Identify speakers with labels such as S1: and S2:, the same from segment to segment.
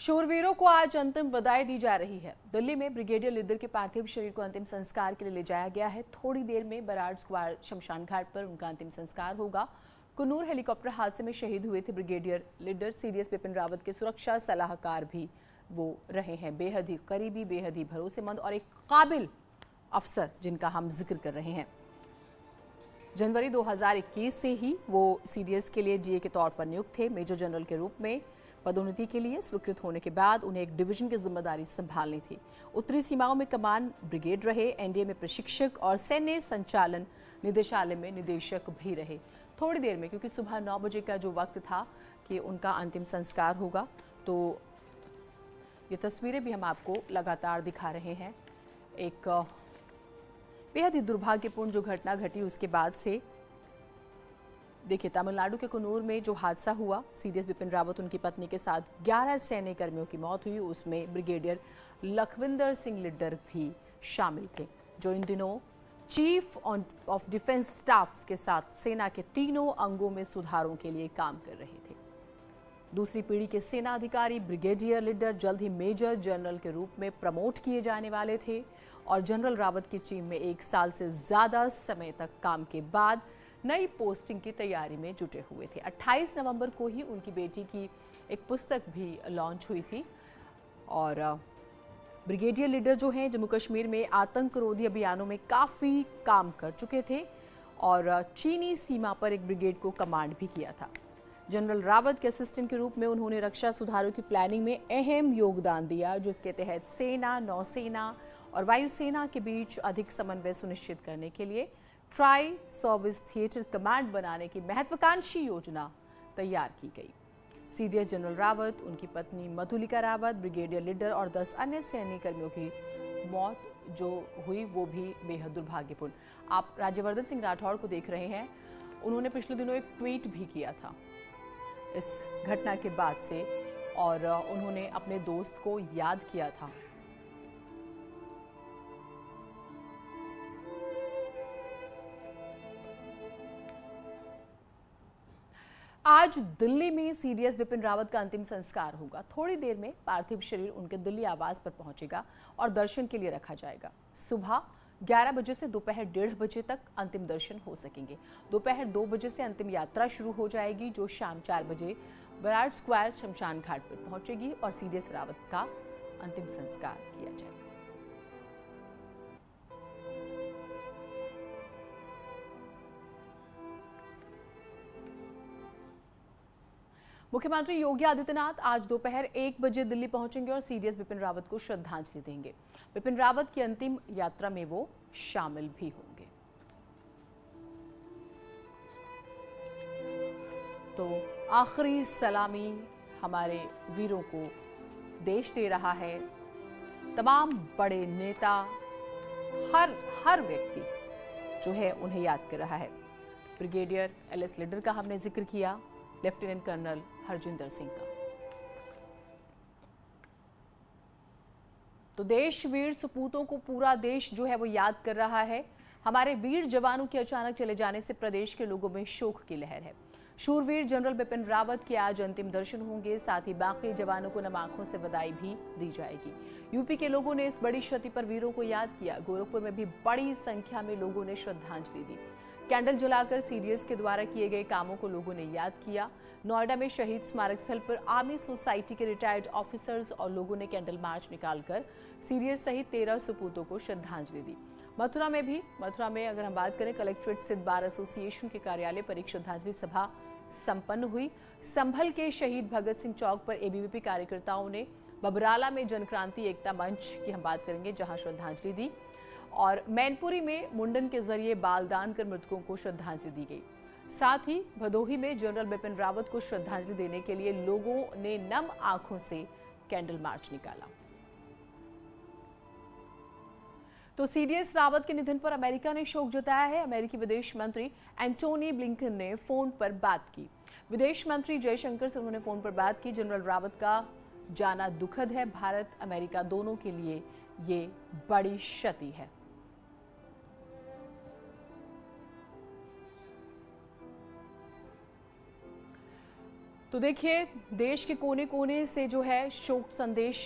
S1: शूरवीरों को आज अंतिम विदाई दी जा रही है। दिल्ली में ब्रिगेडियर लीडर के पार्थिव शरीर को अंतिम संस्कार के लिए ले जाया गया है। थोड़ी देर में बराड़ स्क्वायर शमशान घाट पर उनका अंतिम संस्कार होगा। कुन्नूर हेलीकॉप्टर हादसे में शहीद हुए थे brigadier leader CDS Bipin Rawat के सुरक्षा सलाहकार भी वो रहे हैं। बेहद ही करीबी, बेहद ही भरोसेमंद और एक काबिल अफसर जिनका हम जिक्र कर रहे हैं। जनवरी 2021 से ही वो सीडीएस के लिए डीए के तौर पर नियुक्त थे। मेजर जनरल के रूप में पदोन्नति के लिए स्वीकृत होने के बाद उन्हें एक डिवीजन की जिम्मेदारी संभालनी थी। उत्तरी सीमाओं में कमान ब्रिगेड रहे, एनडीए में प्रशिक्षक और सैन्य संचालन निदेशालय में निदेशक भी रहे। थोड़ी देर में, क्योंकि सुबह 9 बजे का जो वक्त था कि उनका अंतिम संस्कार होगा, तो ये तस्वीरें भी हम आपको लगातार दिखा रहे हैं। एक बेहद ही दुर्भाग्यपूर्ण जो घटना घटी उसके बाद से देखिए, तमिलनाडु के कुन्नूर में जो हादसा हुआ, सीडीएस बिपिन रावत उनकी पत्नी के साथ 11 सैन्य कर्मियों की मौत हुई। उसमें ब्रिगेडियर लखविंदर सिंह लिड्डर भी शामिल थे, जो इन दिनों चीफ ऑफ डिफेंस स्टाफ के साथ सेना के तीनों अंगों में सुधारों के लिए काम कर रहे थे। दूसरी पीढ़ी के सेना अधिकारी ब्रिगेडियर लीडर जल्द ही मेजर जनरल के रूप में प्रमोट किए जाने वाले थे और जनरल रावत की टीम में 1 साल से ज्यादा समय तक काम के बाद नई पोस्टिंग की तैयारी में जुटे हुए थे। 28 नवंबर को ही उनकी बेटी की एक पुस्तक भी लॉन्च हुई थी और ब्रिगेडियर लीडर जो हैं जम्मू कश्मीर में आतंकरोधी अभियानों में काफ़ी काम कर चुके थे और चीनी सीमा पर एक ब्रिगेड को कमांड भी किया था। जनरल रावत के असिस्टेंट के रूप में उन्होंने रक्षा सुधारों की प्लानिंग में अहम योगदान दिया, जिसके तहत सेना, नौसेना और वायुसेना के बीच अधिक समन्वय सुनिश्चित करने के लिए ट्राई सर्विस थिएटर कमांड बनाने की महत्वाकांक्षी योजना तैयार की गई। सीडीएस जनरल रावत, उनकी पत्नी मधुलिका रावत, ब्रिगेडियर लीडर और 10 अन्य सैन्य कर्मियों की मौत जो हुई वो भी बेहद दुर्भाग्यपूर्ण। आप राज्यवर्धन सिंह राठौड़ को देख रहे हैं। उन्होंने पिछले दिनों एक ट्वीट भी किया था इस घटना के बाद से और उन्होंने अपने दोस्त को याद किया था। आज दिल्ली में सीडीएस बिपिन रावत का अंतिम संस्कार होगा। थोड़ी देर में पार्थिव शरीर उनके दिल्ली आवास पर पहुंचेगा और दर्शन के लिए रखा जाएगा। सुबह 11 बजे से दोपहर 1:30 बजे तक अंतिम दर्शन हो सकेंगे। दोपहर 2 बजे से अंतिम यात्रा शुरू हो जाएगी, जो शाम 4 बजे बराड़ स्क्वायर शमशान घाट पर पहुंचेगी और सीडीएस रावत का अंतिम संस्कार किया जाएगा। मुख्यमंत्री योगी आदित्यनाथ आज दोपहर 1 बजे दिल्ली पहुंचेंगे और सीडीएस बिपिन रावत को श्रद्धांजलि देंगे। बिपिन रावत की अंतिम यात्रा में वो शामिल भी होंगे। तो आखिरी सलामी हमारे वीरों को देश दे रहा है। तमाम बड़े नेता, हर व्यक्ति जो है उन्हें याद कर रहा है। ब्रिगेडियर एलएस लीडर का हमने जिक्र किया, लेफ्टिनेंट कर्नल हरजिंदर सिंह का। तो देश वीर सपूतों को पूरा देश जो है वो याद कर रहा है। हमारे वीर जवानों के अचानक चले जाने से प्रदेश के लोगों में शोक की लहर है। शूरवीर जनरल बिपिन रावत के आज अंतिम दर्शन होंगे, साथ ही बाकी जवानों को नम आंखों से विदाई भी दी जाएगी। यूपी के लोगों ने इस बड़ी क्षति पर वीरों को याद किया। गोरखपुर में भी बड़ी संख्या में लोगों ने श्रद्धांजलि दी। कैंडल जलाकर सीडीएस के द्वारा किए गए कामों को लोगों ने याद किया। नोएडा में शहीद स्मारक स्थल पर आर्मी सोसाइटी के रिटायर्ड ऑफिसर्स और लोगों ने कैंडल मार्च निकालकर सीडीएस सहित 13 सपूतों को श्रद्धांजलि दी। मथुरा में अगर हम बात करें, कलेक्ट्रेट स्थित बार एसोसिएशन के कार्यालय पर एक श्रद्धांजलि सभा संपन्न हुई। संभल के शहीद भगत सिंह चौक पर एबीवीपी कार्यकर्ताओं ने, बबराला में जनक्रांति एकता मंच की हम बात करेंगे जहां श्रद्धांजलि दी और मैनपुरी में मुंडन के जरिए बालदान कर मृतकों को श्रद्धांजलि दी गई। साथ ही भदोही में जनरल बिपिन रावत को श्रद्धांजलि देने के लिए लोगों ने नम आंखों से कैंडल मार्च निकाला। तो सीडीएस रावत के निधन पर अमेरिका ने शोक जताया है। अमेरिकी विदेश मंत्री एंटोनी ब्लिंकन ने फोन पर बात की। विदेश मंत्री जयशंकर से उन्होंने फोन पर बात की। जनरल रावत का जाना दुखद है। भारत अमेरिका दोनों के लिए ये बड़ी क्षति है। तो देखिए, देश के कोने कोने से जो है शोक संदेश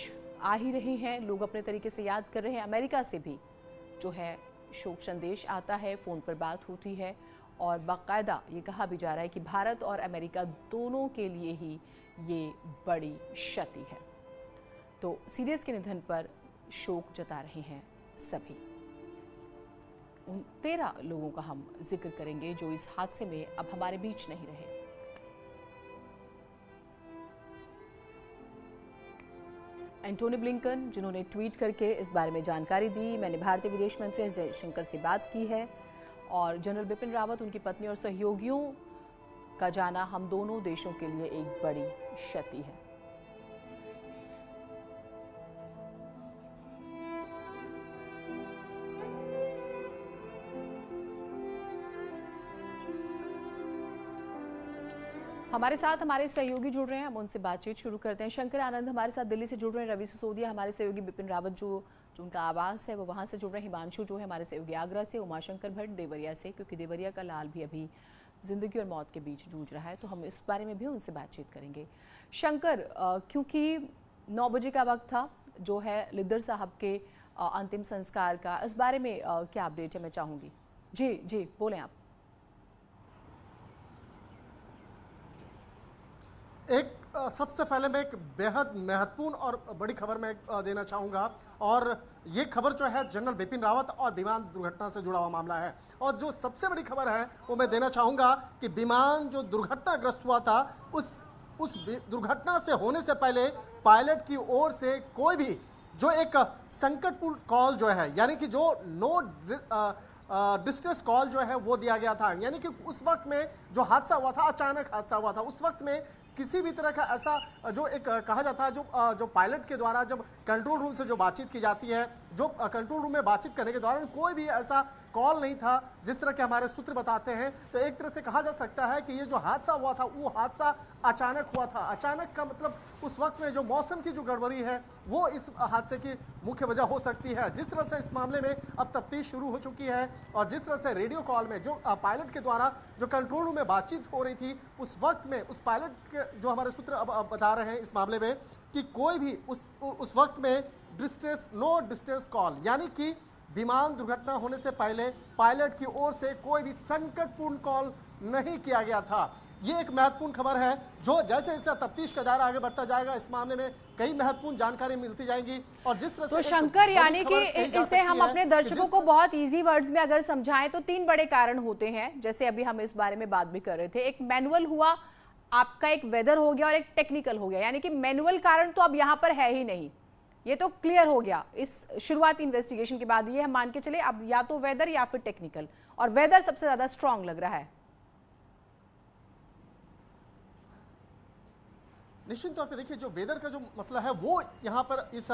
S1: आ ही रहे हैं, लोग अपने तरीके से याद कर रहे हैं। अमेरिका से भी जो है शोक संदेश आता है, फ़ोन पर बात होती है और बाकायदा ये कहा भी जा रहा है कि भारत और अमेरिका दोनों के लिए ही ये बड़ी क्षति है। तो सीरियस के निधन पर शोक जता रहे हैं सभी। उन 13 लोगों का हम जिक्र करेंगे जो इस हादसे में अब हमारे बीच नहीं रहे। एंटोनी ब्लिंकन, जिन्होंने ट्वीट करके इस बारे में जानकारी दी। मैंने भारतीय विदेश मंत्री एस जयशंकर से बात की है और जनरल बिपिन रावत, उनकी पत्नी और सहयोगियों का जाना हम दोनों देशों के लिए एक बड़ी क्षति है। हमारे साथ हमारे सहयोगी जुड़ रहे हैं, हम उनसे बातचीत शुरू करते हैं। शंकर आनंद हमारे साथ दिल्ली से जुड़ रहे हैं, रवि सिसोदिया हमारे सहयोगी, बिपिन रावत जो उनका आवास है वो वहाँ से जुड़ रहे हैं, हिमांशु जो है हमारे सहयोगी आगरा से, उमाशंकर भट्ट देवरिया से, क्योंकि देवरिया का लाल भी अभी जिंदगी और मौत के बीच जूझ रहा है, तो हम इस बारे में भी उनसे बातचीत करेंगे। शंकर, क्योंकि 9 बजे का वक्त था जो है लिद्दर साहब के अंतिम संस्कार का, इस बारे में क्या अपडेट है मैं चाहूँगी। जी जी बोलें आप।
S2: एक सबसे पहले मैं एक बेहद महत्वपूर्ण और बड़ी खबर मैं देना चाहूँगा, और ये खबर जो है जनरल बिपिन रावत और विमान दुर्घटना से जुड़ा हुआ मामला है। और जो सबसे बड़ी खबर है वो मैं देना चाहूँगा कि विमान जो दुर्घटनाग्रस्त हुआ था, उस दुर्घटना से होने से पहले पायलट की ओर से कोई भी जो एक संकटपूर्ण कॉल जो है, यानी कि जो नो डिस्ट्रेस कॉल जो है वो दिया गया था। यानी कि उस वक्त में जो हादसा हुआ था, अचानक हादसा हुआ था, उस वक्त में किसी भी तरह का ऐसा जो एक कहा जाता है जो पायलट के द्वारा जब कंट्रोल रूम से जो बातचीत की जाती है, जो कंट्रोल रूम में बातचीत करने के दौरान कोई भी ऐसा कॉल नहीं था जिस तरह के हमारे सूत्र बताते हैं। तो एक तरह से कहा जा सकता है कि ये जो हादसा हुआ था वो हादसा अचानक हुआ था। अचानक का मतलब उस वक्त में जो मौसम की जो गड़बड़ी है वो इस हादसे की मुख्य वजह हो सकती है। जिस तरह से इस मामले में अब तफ्तीश शुरू हो चुकी है और जिस तरह से रेडियो कॉल में जो पायलट के द्वारा जो कंट्रोल रूम में बातचीत हो रही थी, उस वक्त में उस पायलट के जो हमारे सूत्र अब बता रहे हैं इस मामले में कि कोई भी उस वक्त में नो डिस्टेंस कॉल, यानी कि विमान दुर्घटना होने से पहले पायलट की ओर से कोई भी संकटपूर्ण कॉल नहीं किया गया था। ये एक महत्वपूर्ण खबर है जो जैसे जैसे तफ्तीश का दायरा आगे बढ़ता जाएगा इस मामले में कई महत्वपूर्ण जानकारी मिलती जाएंगी। और जिस तरह
S1: तो शंकर, यानी कि इसे हम अपने दर्शकों को बहुत इजी वर्ड्स में अगर समझाएं तो 3 बड़े कारण होते हैं, जैसे अभी हम इस बारे में बात भी कर रहे थे। एक मैनुअल हुआ, आपका एक वेदर हो गया और एक टेक्निकल हो गया। यानी कि मैनुअल कारण तो अब यहाँ पर है ही नहीं, ये तो क्लियर हो गया इस शुरुआती इन्वेस्टिगेशन के बाद। ये हम मान के चले अब या तो वेदर या फिर टेक्निकल, और वेदर सबसे ज्यादा स्ट्रांग लग रहा है।
S2: निश्चित तौर पे देखिए जो वेदर का जो मसला है वो यहाँ पर इस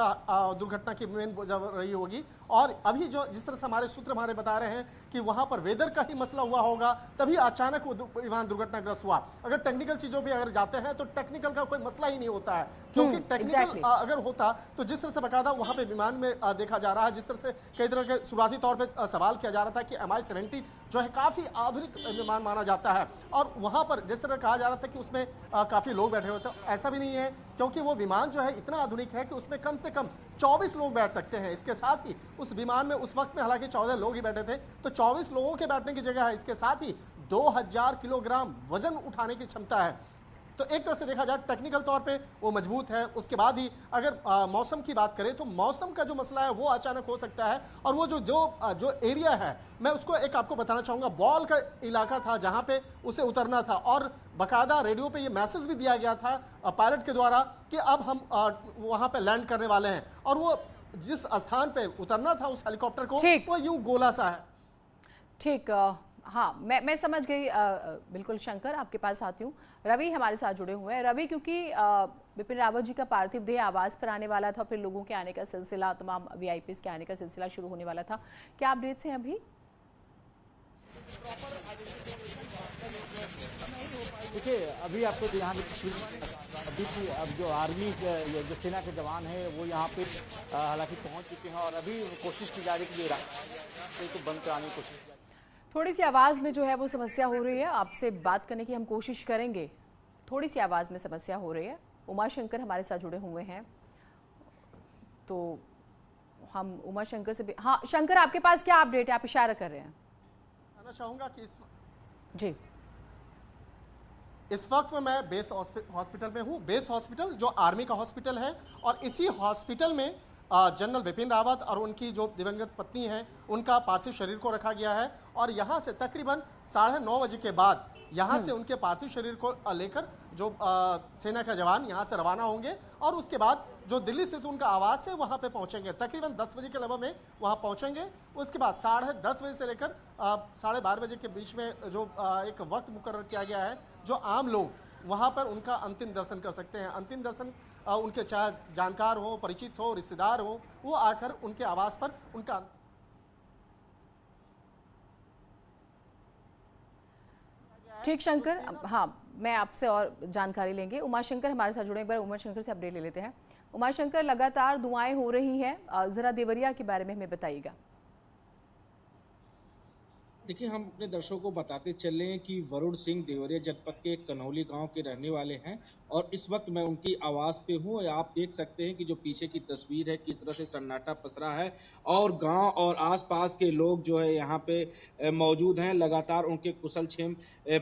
S2: दुर्घटना की मेन वजह रही होगी। और अभी जो जिस तरह से हमारे सूत्र हमारे बता रहे हैं कि वहाँ पर वेदर का ही मसला हुआ होगा, तभी अचानक वो विमान दुर्घटनाग्रस्त हुआ। अगर टेक्निकल चीजों भी अगर जाते हैं तो टेक्निकल का कोई मसला ही नहीं होता है, क्योंकि टेक्निकल अगर होता तो जिस तरह से बकायदा वहाँ पे विमान में देखा जा रहा है, जिस तरह से कई तरह के शुरुआती तौर पर सवाल किया जा रहा था कि MI-17 जो है काफी आधुनिक विमान माना जाता है, और वहाँ पर जिस तरह कहा जा रहा था कि उसमें काफी लोग बैठे हुए थे, ऐसा भी नहीं है, क्योंकि वो विमान जो है इतना आधुनिक है कि उसमें कम से कम 24 लोग बैठ सकते हैं। इसके साथ ही उस विमान में उस वक्त में हालांकि 14 लोग ही बैठे थे, तो 24 लोगों के बैठने की जगह है। इसके साथ ही 2000 किलोग्राम वजन उठाने की क्षमता है। तो एक तरह से देखा जाए टेक्निकल तौर पे वो मजबूत है। उसके बाद ही अगर मौसम की बात करें तो मौसम का जो मसला है वो अचानक हो सकता है। और वो जो एरिया है, मैं उसको एक आपको बताना चाहूँगा, बॉल का इलाका था जहाँ पे उसे उतरना था, और बाकायदा रेडियो पे ये मैसेज भी दिया गया था पायलट के द्वारा कि अब हम वहाँ पे लैंड करने वाले हैं। और वो जिस स्थान पे उतरना था उस हेलीकॉप्टर को, वो यूं गोला सा है।
S1: ठीक, हाँ मैं समझ गई। बिल्कुल शंकर, आपके पास आती हूँ। रवि हमारे साथ जुड़े हुए हैं। रवि, क्योंकि बिपिन रावत जी का पार्थिव देह आवास पर आने वाला था, फिर लोगों के आने का सिलसिला, तमाम VIPs के आने का सिलसिला शुरू होने वाला था, क्या अपडेट्स हैं अभी?
S3: देखिए अभी आपको यहाँ अभी अब जो आर्मी जो सेना के जवान हैं वो यहाँ पे हालांकि पहुँच चुके हैं, और अभी कोशिश की जा रही है कि रास्ते को बंद कराने की कोशिश।
S1: थोड़ी सी आवाज़ में जो है वो समस्या हो रही है, आपसे बात करने की हम कोशिश करेंगे। थोड़ी सी आवाज़ में समस्या हो रही है। उमा शंकर हमारे साथ जुड़े हुए हैं, तो हम उमा शंकर से भी, हाँ शंकर आपके पास क्या अपडेट है, आप इशारा कर रहे हैं?
S2: कहना चाहूँगा कि
S1: जी,
S2: इस वक्त में मैं बेस हॉस्पिटल में हूँ। बेस हॉस्पिटल जो आर्मी का हॉस्पिटल है, और इसी हॉस्पिटल में जनरल बिपिन रावत और उनकी जो दिवंगत पत्नी है उनका पार्थिव शरीर को रखा गया है। और यहाँ से तकरीबन 9:30 बजे के बाद यहाँ से उनके पार्थिव शरीर को लेकर जो सेना के जवान यहाँ से रवाना होंगे, और उसके बाद जो दिल्ली स्थित उनका आवास है वहाँ पे पहुँचेंगे। तकरीबन 10 बजे के लगभग में वहाँ पहुँचेंगे। उसके बाद 10:30 बजे से लेकर 12:30 बजे के बीच में जो एक वक्त मुकर्रर किया गया है, जो आम लोग वहाँ पर उनका अंतिम दर्शन कर सकते हैं। अंतिम दर्शन उनके चाहे जानकार हो, परिचित हो, रिश्तेदार हो, वो आकर उनके आवास पर उनका
S1: ठीक शंकर, हाँ मैं आपसे और जानकारी लेंगे। उमा शंकर हमारे साथ जुड़े, एक बार उमा शंकर से अपडेट ले लेते हैं। उमा शंकर, लगातार दुआएं हो रही हैं, जरा देवरिया के बारे में हमें बताइएगा।
S4: देखिए, हम अपने दर्शकों को बताते चलें कि वरुण सिंह देवरिया जनपद के कन्हौली गांव के रहने वाले हैं, और इस वक्त मैं उनकी आवास पे हूं। आप देख सकते हैं कि जो पीछे की तस्वीर है किस तरह से सन्नाटा पसरा है, और गांव और आसपास के लोग जो है यहाँ पे मौजूद हैं, लगातार उनके कुशल क्षेम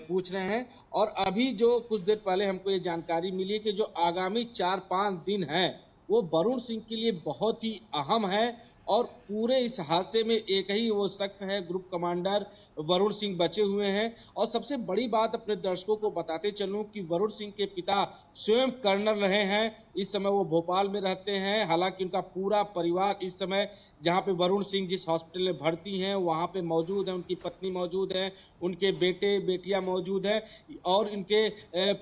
S4: पूछ रहे हैं। और अभी जो कुछ देर पहले हमको ये जानकारी मिली है कि जो आगामी 4-5 दिन है वो वरुण सिंह के लिए बहुत ही अहम है, और पूरे इस हादसे में एक ही वो शख्स है, ग्रुप कमांडर वरुण सिंह बचे हुए हैं। और सबसे बड़ी बात अपने दर्शकों को बताते चलूं कि वरुण सिंह के पिता स्वयं कर्नल रहे हैं। इस समय वो भोपाल में रहते हैं। हालांकि उनका पूरा परिवार इस समय जहां पे वरुण सिंह जिस हॉस्पिटल में भर्ती हैं वहां पे मौजूद है। उनकी पत्नी मौजूद है, उनके बेटे बेटियां मौजूद है, और इनके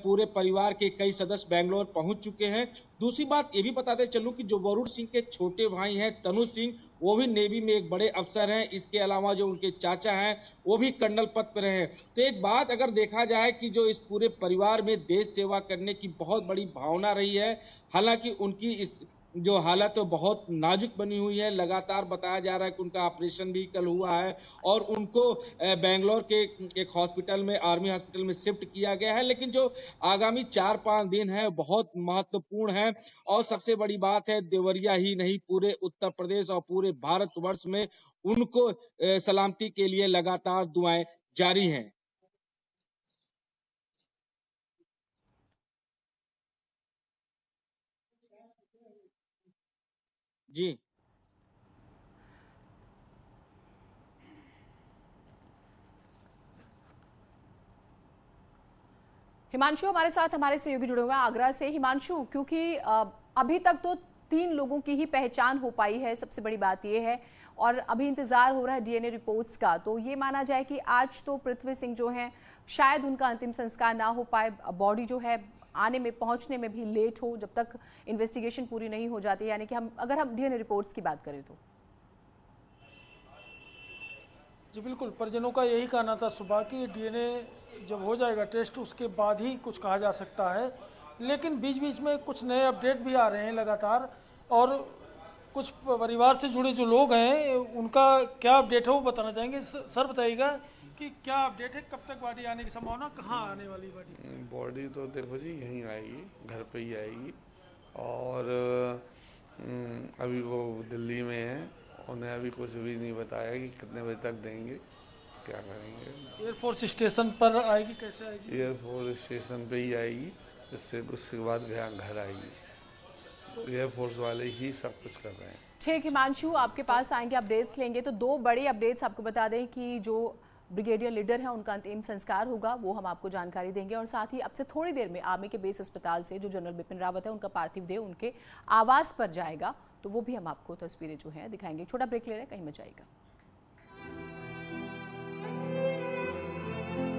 S4: पूरे परिवार के कई सदस्य बेंगलोर पहुंच चुके हैं। दूसरी बात ये भी बताते चलूं कि जो वरुण सिंह के छोटे भाई हैं तनु सिंह, वो भी नेवी में एक बड़े अफसर हैं। इसके अलावा जो उनके चाचा हैं वो भी कर्नल पद पर हैं। तो एक बात अगर देखा जाए कि जो इस पूरे परिवार में देश सेवा करने की बहुत बड़ी भावना रही है। हालांकि उनकी इस जो हालत है बहुत नाजुक बनी हुई है। लगातार बताया जा रहा है कि उनका ऑपरेशन भी कल हुआ है, और उनको बेंगलोर के एक हॉस्पिटल में, आर्मी हॉस्पिटल में शिफ्ट किया गया है। लेकिन जो आगामी 4-5 दिन है बहुत महत्वपूर्ण है, और सबसे बड़ी बात है देवरिया ही नहीं पूरे उत्तर प्रदेश और पूरे भारतवर्ष में उनको सलामती के लिए लगातार दुआएं जारी हैं। जी,
S1: हिमांशु हमारे साथ, हमारे सहयोगी जुड़े हुए हैं आगरा से। हिमांशु, क्योंकि अभी तक तो 3 लोगों की ही पहचान हो पाई है, सबसे बड़ी बात यह है, और अभी इंतजार हो रहा है डीएनए रिपोर्ट्स का, तो ये माना जाए कि आज तो पृथ्वी सिंह जो हैं शायद उनका अंतिम संस्कार ना हो पाए, बॉडी जो है आने में, पहुंचने में भी लेट हो, जब तक इन्वेस्टिगेशन पूरी नहीं हो जाती। यानी कि अगर हम डीएनए रिपोर्ट्स की बात करें तो
S5: जी बिल्कुल, परिजनों का यही कहना था सुबह कि डीएनए जब हो जाएगा टेस्ट उसके बाद ही कुछ कहा जा सकता है। लेकिन बीच बीच में कुछ नए अपडेट भी आ रहे हैं लगातार, और कुछ परिवार से जुड़े जो लोग हैं उनका क्या अपडेट है वो बताना चाहेंगे। सर बताइएगा कि क्या अपडेट है, कब तक बॉडी आने की संभावना, कहाँ आने वाली बॉडी?
S6: बॉडी तो देखो जी यहीं आएगी, घर पे ही आएगी, और अभी वो दिल्ली में है। उन्हें अभी कुछ भी नहीं बताया कि कितने बजे तक देंगे, क्या करेंगे।
S5: एयरफोर्स स्टेशन पर आएगी, कैसे आएगी?
S6: एयरफोर्स स्टेशन पे ही आएगी, उसके बाद घर आएगी। एयरफोर्स वाले ही सब कुछ कर रहे हैं।
S1: ठीक हिमांशु, आपके पास आएंगे, अपडेट्स लेंगे। तो 2 बड़ी अपडेट्स आपको बता दें कि जो ब्रिगेडियर लीडर है उनका अंतिम संस्कार होगा, वो हम आपको जानकारी देंगे, और साथ ही अब से थोड़ी देर में आर्मी के बेस अस्पताल से जो जनरल बिपिन रावत है उनका पार्थिव देह उनके आवास पर जाएगा, तो वो भी हम आपको तस्वीरें जो है दिखाएंगे। छोटा ब्रेक ले रहे हैं, कहीं मत जाइएगा।